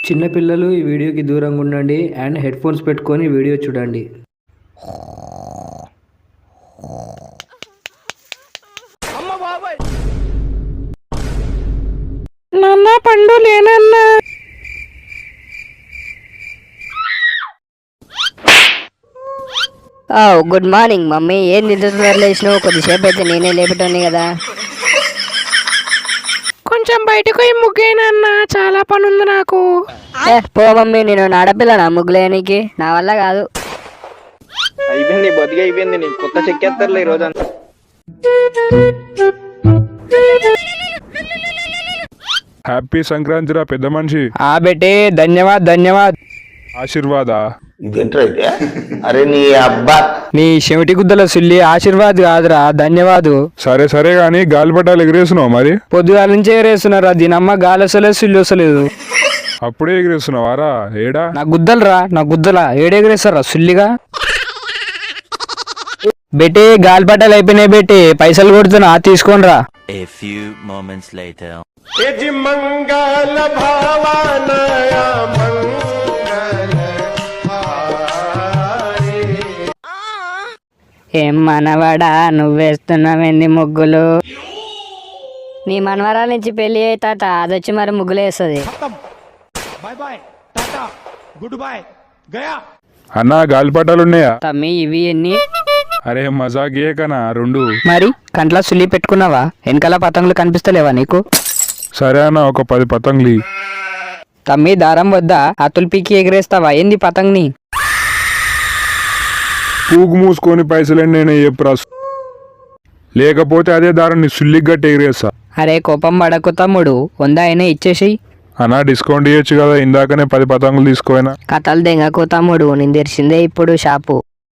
చిన్నపిల్లలు ఈ వీడియోకి దూరంగా ఉండండి అండ్ హెడ్ ఫోన్స్ పెట్టుకొని వీడియో చూడండి. నాన్న పండు లేనన్నా. Good morning mummy. ఏం నిద్ర లేచినావు? కొద్దిసేపు అయితే నేనే లేపటోని కదా. కొంచెం బయటకు పోయి ముగ్గేనన్నా, చాలా పని ఉంది నాకు. పో మమ్మీ, నేను ఆడపిల్లనా ముగ్గులేనికి? నా వల్ల కాదు. అయిపోయింది, బతికి అయిపోయింది. నీకు కొత్త చెక్కేస్తారులే ఈ రోజు. హ్యాపీ సంక్రాంతి రా పెద్ద మనిషి. ఆ బెటే, ధన్యవాద్ ధన్యవాద్. ఆశీర్వాద ఇదేంటైతే? అరే నీ అబ్బా, నీ చెవిటి గుద్దల సుల్లి ఆశీర్వాద్ కాదురా, ధన్యవాదు. సరే సరే గాని గాలిపటాలు ఎగిరేస్తున్నావు మరి? పొద్దుగాల నుంచి ఎగరేస్తున్నారా, దీనమ్మ గాలి వస్తలేదు, సుల్లి వస్తలేదు. అప్పుడే ఎగిరేస్తున్నావారా? ఏడా నా గుద్దలరా, నా గుద్దల ఏడెగరేస్తారా సుల్లిగా. బెటే గాలిపటాలు అయిపోయినాయి బెటే, పైసలు కొడుతున్నా తీసుకోనరా. A few moments later. ఏం మనవాడా, నువ్వేస్తున్నావేంది ముగ్గులు? నీ మనవరాల నుంచి పెళ్లి అయ్యి తాత అదొచ్చి మరి ముగ్గులు వేస్తుంది. అన్నా గాలిపటాలు ఉన్నాయా? తమ్మి ఇవి ఎన్ని? అరే మజాక్ కనా రెండు. మరి కంట్లా సుల్లి పెట్టుకున్నావా? వెనకాల పతంగులు కనిపిస్తలేవా నీకు? సరే అన్న, ఒక 10 పతంగులు. తమ్మి దారం వద్ద అతులు పీకి ఎగరేస్తావా ఏంది పతంగిని? పూగు మూసుకొని పైసలండి నేను చెప్పురా, లేకపోతే అదే దారాన్ని సుల్లికి గట్టి ఎగిరేస్తా. అరే కోపం పడకు తమ్ముడు, 100 అయినా ఇచ్చేసి. అన్నా డిస్కౌంట్ ఇవ్వచ్చు కదా, ఇందాకనే 10 పతంగులు తీసుకోయినా. కథలు దెంగకు తమ్ముడు, నేను తెరిచిందే ఇప్పుడు షాపు.